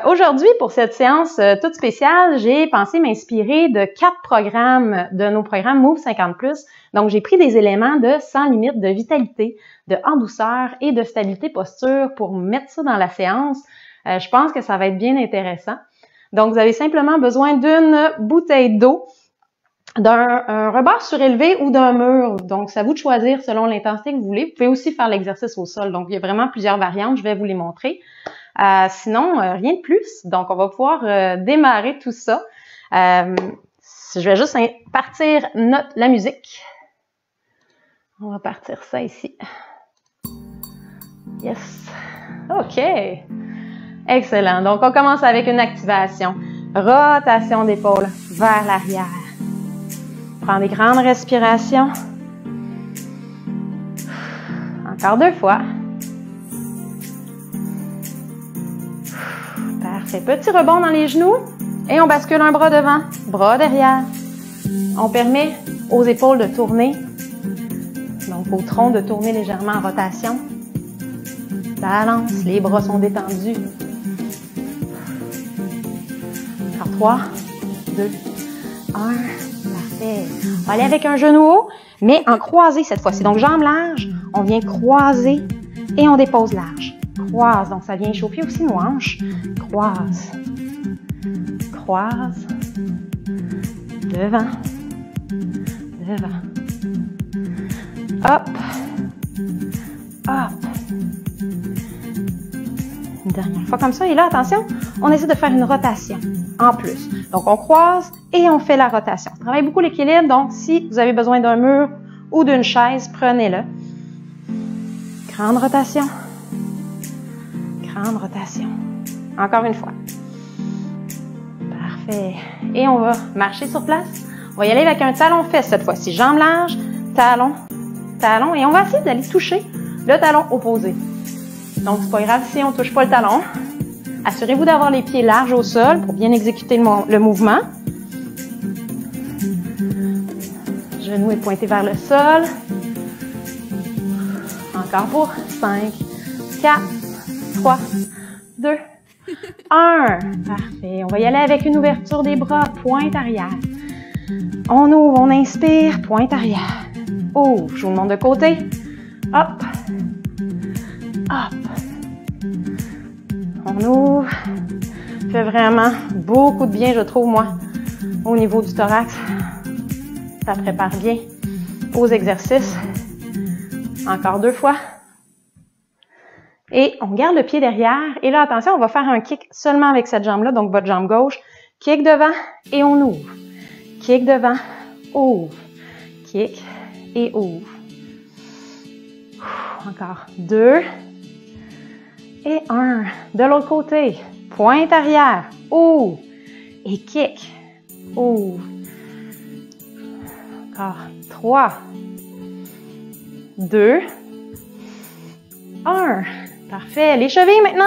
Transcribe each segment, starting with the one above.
Aujourd'hui, pour cette séance toute spéciale, j'ai pensé m'inspirer de 4 programmes de nos programmes Move 50+. Donc, j'ai pris des éléments de sans limite, de vitalité, de en douceur et de stabilité posture pour mettre ça dans la séance. Je pense que ça va être bien intéressant. Donc, vous avez simplement besoin d'une bouteille d'eau, d'un rebord surélevé ou d'un mur. Donc, c'est à vous de choisir selon l'intensité que vous voulez. Vous pouvez aussi faire l'exercice au sol. Donc, il y a vraiment plusieurs variantes. Je vais vous les montrer. Sinon, rien de plus. Donc, on va pouvoir démarrer tout ça. Je vais juste partir la musique. On va partir ça ici. Yes. OK. Excellent. Donc, on commence avec une activation. Rotation d'épaule vers l'arrière. Prends des grandes respirations. Encore 2 fois. Parfait. Petit rebond dans les genoux. Et on bascule un bras devant, bras derrière. On permet aux épaules de tourner. Donc, au tronc de tourner légèrement en rotation. Balance. Les bras sont détendus. Encore 3, 2, 1. Parfait. On va aller avec un genou haut, mais en croisé cette fois-ci. Donc, jambes larges. On vient croiser et on dépose large. Croise, donc ça vient échauffer aussi nos hanches. Croise. Croise. Devant. Devant. Hop. Hop. Une dernière fois comme ça. Et là, attention, on essaie de faire une rotation en plus. Donc, on croise et on fait la rotation. On travaille beaucoup l'équilibre. Donc, si vous avez besoin d'un mur ou d'une chaise, prenez-le. Grande rotation. Grande rotation. Encore une fois. Parfait. Et on va marcher sur place. On va y aller avec un talon-fesse cette fois-ci. Jambes larges, talon, talon. Et on va essayer d'aller toucher le talon opposé. Donc, c'est pas grave si on ne touche pas le talon. Assurez-vous d'avoir les pieds larges au sol pour bien exécuter le mouvement. Genou est pointé vers le sol. Encore pour 5, 4, 3, 2, 1. Parfait. On va y aller avec une ouverture des bras, pointe arrière. On ouvre, on inspire, pointe arrière. Ouvre, je vous le montre de côté. Hop. Hop. On ouvre. Fait vraiment beaucoup de bien, je trouve, moi, au niveau du thorax. Ça prépare bien aux exercices. Encore 2 fois. Et on garde le pied derrière. Et là, attention, on va faire un kick seulement avec cette jambe-là, donc votre jambe gauche. Kick devant et on ouvre. Kick devant, ouvre. Kick et ouvre. Encore 2. Et 1. De l'autre côté. Pointe arrière. Ouvre. Et kick. Ouvre. Encore 3. 2. 1. Parfait. Les chevilles maintenant.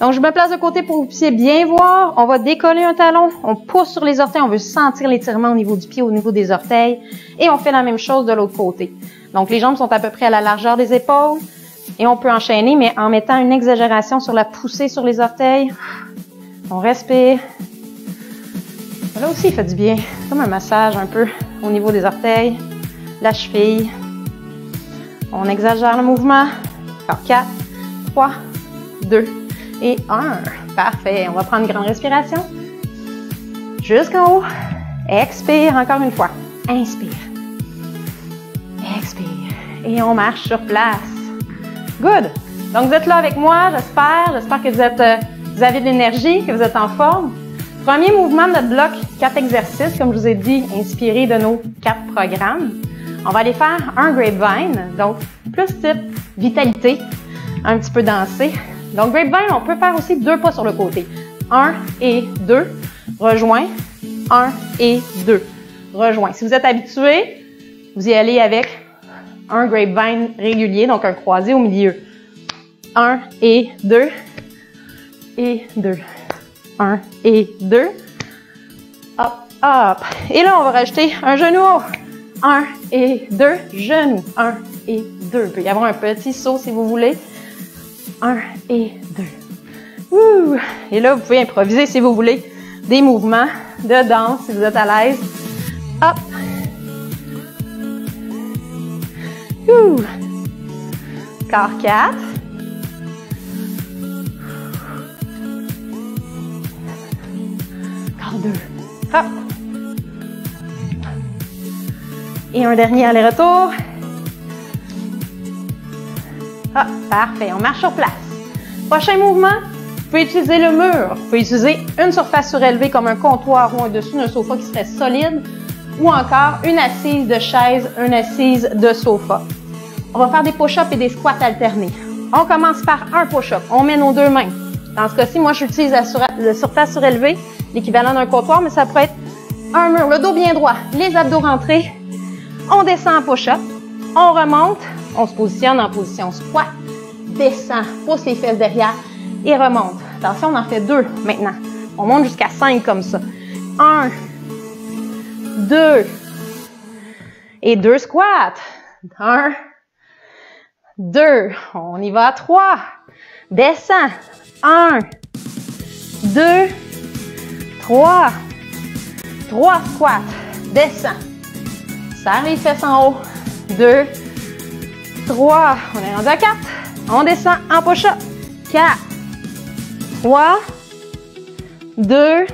Donc, je me place de côté pour que vous puissiez bien voir. On va décoller un talon. On pousse sur les orteils. On veut sentir l'étirement au niveau du pied, au niveau des orteils. Et on fait la même chose de l'autre côté. Donc, les jambes sont à peu près à la largeur des épaules. Et on peut enchaîner, mais en mettant une exagération sur la poussée sur les orteils. On respire. Là aussi, il fait du bien. Comme un massage un peu au niveau des orteils, la cheville. On exagère le mouvement. Encore 4, 3, 2 et 1. Parfait. On va prendre une grande respiration. Jusqu'en haut. Expire encore une fois. Inspire. Expire. Et on marche sur place. Good. Donc, vous êtes là avec moi, j'espère. J'espère que vous avez de l'énergie, que vous êtes en forme. Premier mouvement de notre bloc, 4 exercices, comme je vous ai dit, inspirés de nos 4 programmes. On va aller faire un grapevine, donc plus type vitalité, un petit peu dansé. Donc, grapevine, on peut faire aussi 2 pas sur le côté. 1 et 2, rejoint. 1 et 2, rejoint. Si vous êtes habitué, vous y allez avec un grapevine régulier, donc un croisé au milieu. 1 et 2, et 2. 1 et 2. Hop, hop. Et là, on va rajouter un genou haut. 1 et 2, genou. 1 et 2. Il peut y avoir un petit saut si vous voulez. 1 et 2. Ouh. Et là, vous pouvez improviser si vous voulez des mouvements de danse si vous êtes à l'aise. Hop. Ouh. Encore 4. Encore 2. Hop. Et un dernier aller-retour. Ah, parfait. On marche sur place. Prochain mouvement, vous pouvez utiliser le mur. Vous pouvez utiliser une surface surélevée comme un comptoir ou un dessus d'un sofa qui serait solide, ou encore une assise de chaise, une assise de sofa. On va faire des push-ups et des squats alternés. On commence par un push-up. On met nos deux mains. Dans ce cas-ci, moi, j'utilise la surface surélevée, l'équivalent d'un comptoir, mais ça pourrait être un mur, le dos bien droit, les abdos rentrés. On descend en push-up, on remonte, on se positionne en position squat, descend, pousse les fesses derrière et remonte. Attention, on en fait 2 maintenant. On monte jusqu'à 5 comme ça. 1, 2 et 2 squats. 1, 2, on y va à 3. Descend. 1, 2, 3. 3 squats. Descend. Serre les fesses en haut. 2, 3. On est rendu à 4. On descend en push-up. 4, 3, 2,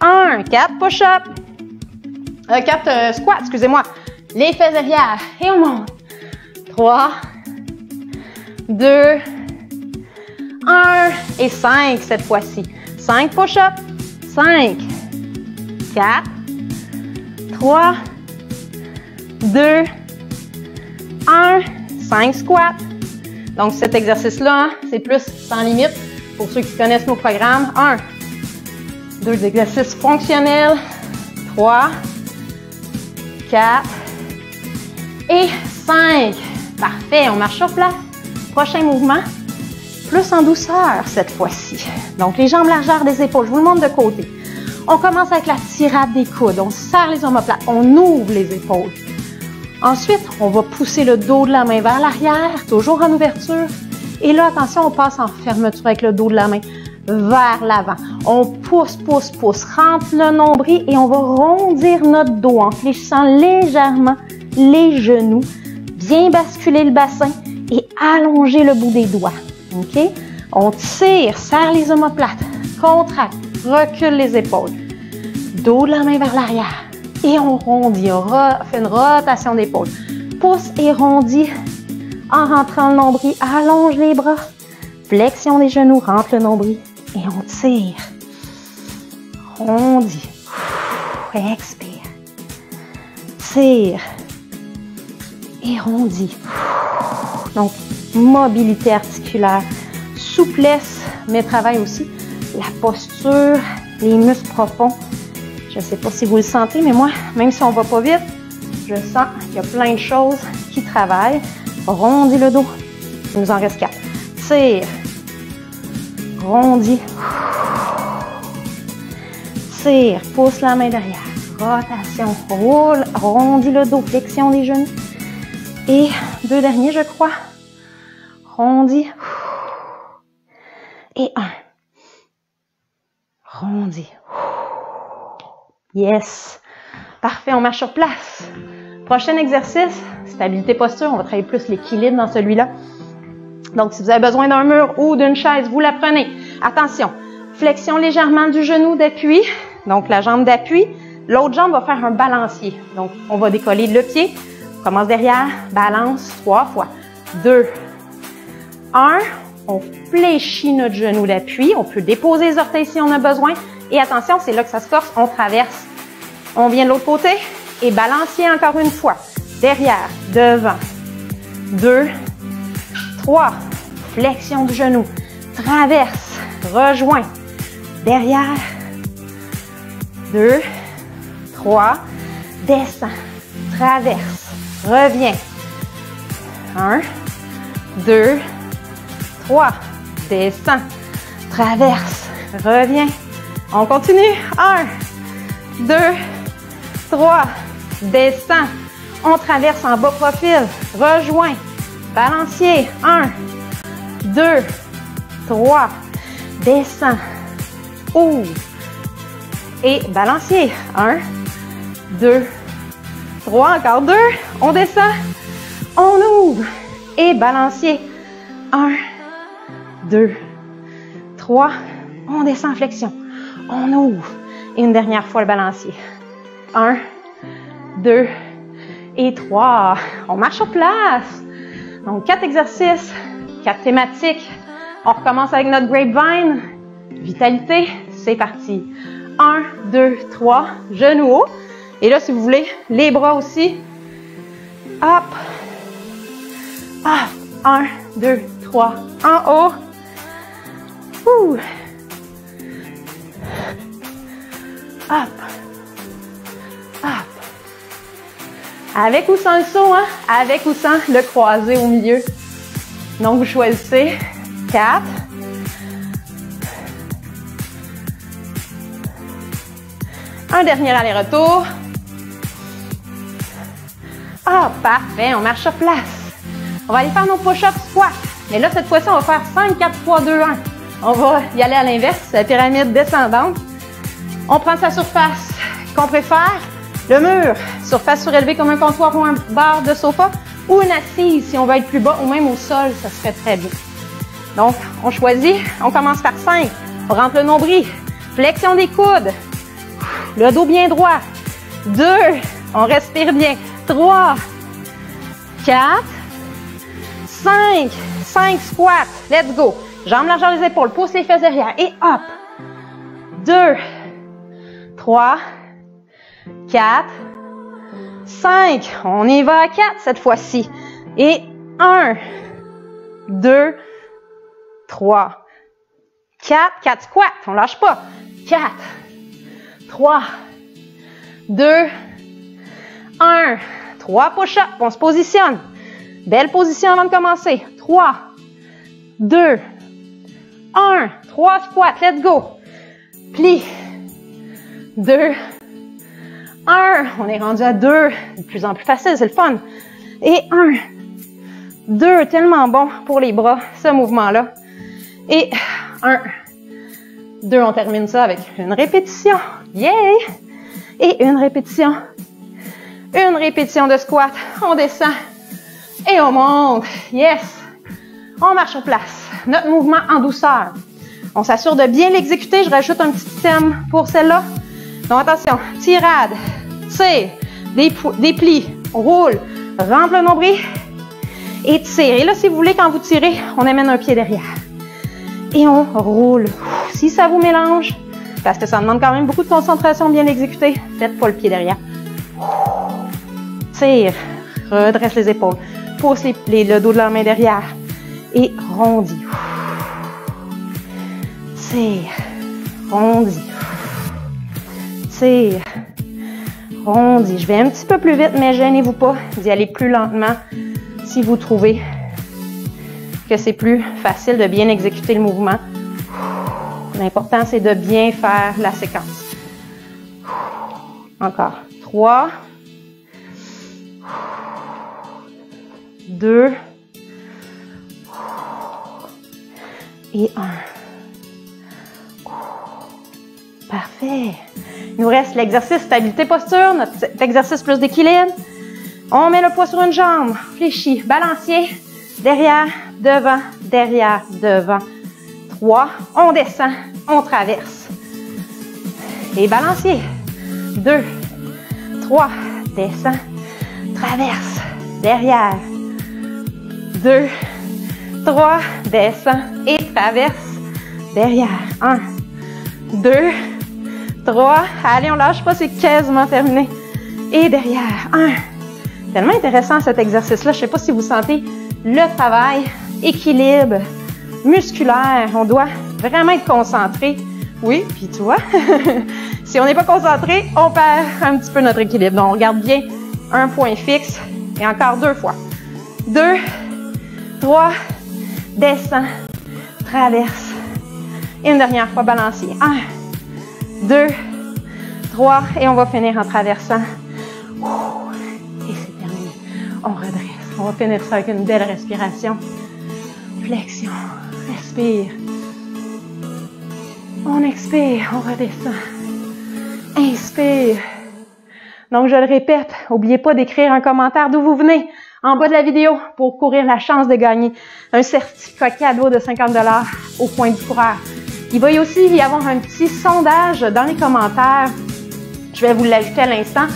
1. 4 push-up. 4 squats, excusez-moi. Les fesses derrière. Et on monte. 3, 2, 1 et 5 cette fois-ci. 5 push-ups. 5, 4, 3, 2, 1, 5 squats. Donc cet exercice-là, c'est plus sans limite pour ceux qui connaissent nos programmes. 1, 2 exercices fonctionnels. 3, 4 et 5. Parfait, on marche sur place. Prochain mouvement, plus en douceur cette fois-ci. Donc les jambes largeur des épaules, je vous le montre de côté. On commence avec la tirade des coudes, on serre les omoplates, on ouvre les épaules. Ensuite, on va pousser le dos de la main vers l'arrière, toujours en ouverture. Et là, attention, on passe en fermeture avec le dos de la main vers l'avant. On pousse, pousse, pousse, rentre le nombril et on va rondir notre dos en fléchissant légèrement les genoux, bien basculer le bassin et allonger le bout des doigts. OK? On tire, serre les omoplates, contracte, recule les épaules, dos de la main vers l'arrière et on rondit, on fait une rotation d'épaule. Pousse et rondit en rentrant le nombril, allonge les bras, flexion des genoux, rentre le nombril et on tire, rondit, expire, tire et rondit. Donc, mobilité articulaire, souplesse, mais travaille aussi la posture, les muscles profonds. Je ne sais pas si vous le sentez, mais moi, même si on ne va pas vite, je sens qu'il y a plein de choses qui travaillent. Rondis le dos. Il nous en reste 4. Tire. Rondis. Tire. Pousse la main derrière. Rotation. Roule. Rondis le dos. Flexion des genoux. Et 2 derniers, je crois. Rondis. Et 1. Rondis. Yes. Parfait, on marche sur place. Prochain exercice, stabilité posture. On va travailler plus l'équilibre dans celui-là. Donc, si vous avez besoin d'un mur ou d'une chaise, vous la prenez. Attention, flexion légèrement du genou d'appui. Donc, la jambe d'appui. L'autre jambe va faire un balancier. Donc, on va décoller le pied. On commence derrière, balance 3 fois. 2, 1. On fléchit notre genou d'appui. On peut déposer les orteils si on a besoin. Et attention, c'est là que ça se force. On traverse. On vient de l'autre côté et balancier encore une fois. Derrière, devant. 2, 3. Flexion du genou. Traverse. Rejoint. Derrière. 2, 3. Descend. Traverse. Reviens. 1, 2, 3. Descend. Traverse. Reviens. On continue. 1, 2, 3. Descend. On traverse en bas profil. Rejoint. Balancier. 1, 2, 3. descend, ouvre et balancier. 1, 2, 3, encore 2, on descend, on ouvre et balancier. 1, 2, 3, on descend en flexion, on ouvre et une dernière fois le balancier. 1, 2 et 3, on marche sur place. Donc 4 exercices, 4 thématiques. On recommence avec notre grapevine. Vitalité, c'est parti. 1, 2, 3, genoux hauts. Et là, si vous voulez, les bras aussi. Hop. Hop. 1, 2, 3, en haut. Ouh. Hop. Hop. Avec ou sans le saut, hein? Avec ou sans le croisé au milieu. Donc, vous choisissez 4. Un dernier aller-retour. Ah, parfait, on marche sur place. On va aller faire nos push-ups squats. Mais là, cette fois-ci, on va faire 5, 4, 3, 2, 1. On va y aller à l'inverse, la pyramide descendante. On prend sa surface qu'on préfère. Le mur, surface surélevée comme un comptoir ou un bar de sofa, ou une assise si on veut être plus bas, ou même au sol, ça serait très bien. Donc, on choisit, on commence par 5, on rentre le nombril, flexion des coudes, le dos bien droit, 2, on respire bien, 3, 4, 5, 5 squats, let's go, jambes largeur des épaules, pousse les fesses derrière, et hop, 2, 3, 4, 5, on y va à 4 cette fois-ci. Et 1, 2, 3, 4, 4 squats, on lâche pas. 4, 3, 2, 1, 3 push-ups, on se positionne. Belle position avant de commencer. 3, 2, 1, 3 squats, let's go. Plie. 2, 1, on est rendu à 2, de plus en plus facile, c'est le fun. Et 1, 2, tellement bon pour les bras, ce mouvement-là. Et 1, 2, on termine ça avec une répétition. Yeah! Et une répétition. Une répétition de squat. On descend et on monte. Yes! On marche sur place. Notre mouvement en douceur. On s'assure de bien l'exécuter. Je rajoute un petit thème pour celle-là. Donc attention, tirade, tire, déplie, roule, rentre le nombril et tire. Et là, si vous voulez, quand vous tirez, on amène un pied derrière. Et on roule. Si ça vous mélange, parce que ça demande quand même beaucoup de concentration bien exécutée, faites pas le pied derrière. Tire, redresse les épaules, pousse le dos de la main derrière et rondis. Tire, rondis. Tire, rondis. Je vais un petit peu plus vite, mais gênez-vous pas d'y aller plus lentement si vous trouvez que c'est plus facile de bien exécuter le mouvement. L'important, c'est de bien faire la séquence. Encore. 3, 2 et 1. Parfait. Il nous reste l'exercice stabilité posture, notre exercice plus d'équilibre. On met le poids sur une jambe, fléchi, balancier, derrière, devant, derrière, devant. 3, on descend, on traverse. Et balancier. 2, 3, descend, traverse, derrière. 2, 3, descend et traverse, derrière. 1, 2, 3, allez, on lâche pas, c'est quasiment terminé. Et derrière, 1. Tellement intéressant cet exercice-là. Je sais pas si vous sentez le travail, équilibre, musculaire. On doit vraiment être concentré. Oui, puis tu vois, si on n'est pas concentré, on perd un petit peu notre équilibre. Donc, on regarde bien un point fixe et encore 2 fois. 2, 3, descend, traverse. Et une dernière fois, balancier. 1, 2, 3, et on va finir en traversant. Et c'est terminé. On redresse. On va finir ça avec une belle respiration. Flexion. Respire. On expire, on redescend. Inspire. Donc, je le répète, n'oubliez pas d'écrire un commentaire d'où vous venez en bas de la vidéo pour courir la chance de gagner un certificat cadeau de 50 $ au Point du Coureur. Il va y aussi y avoir un petit sondage dans les commentaires. Je vais vous l'ajouter à l'instant.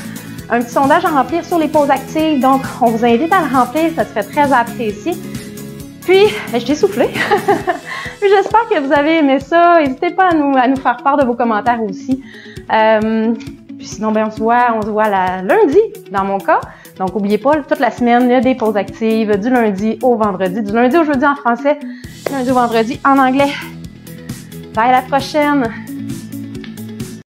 Un petit sondage à remplir sur les pauses actives. Donc, on vous invite à le remplir. Ça serait très apprécié. Puis, je t'ai soufflé. Puis, j'espère que vous avez aimé ça. N'hésitez pas à nous faire part de vos commentaires aussi. Puis sinon, ben, on se voit lundi, dans mon cas. Donc, n'oubliez pas, toute la semaine, il y a des pauses actives du lundi au vendredi. Du lundi au jeudi en français, lundi au vendredi en anglais. Bye, à la prochaine!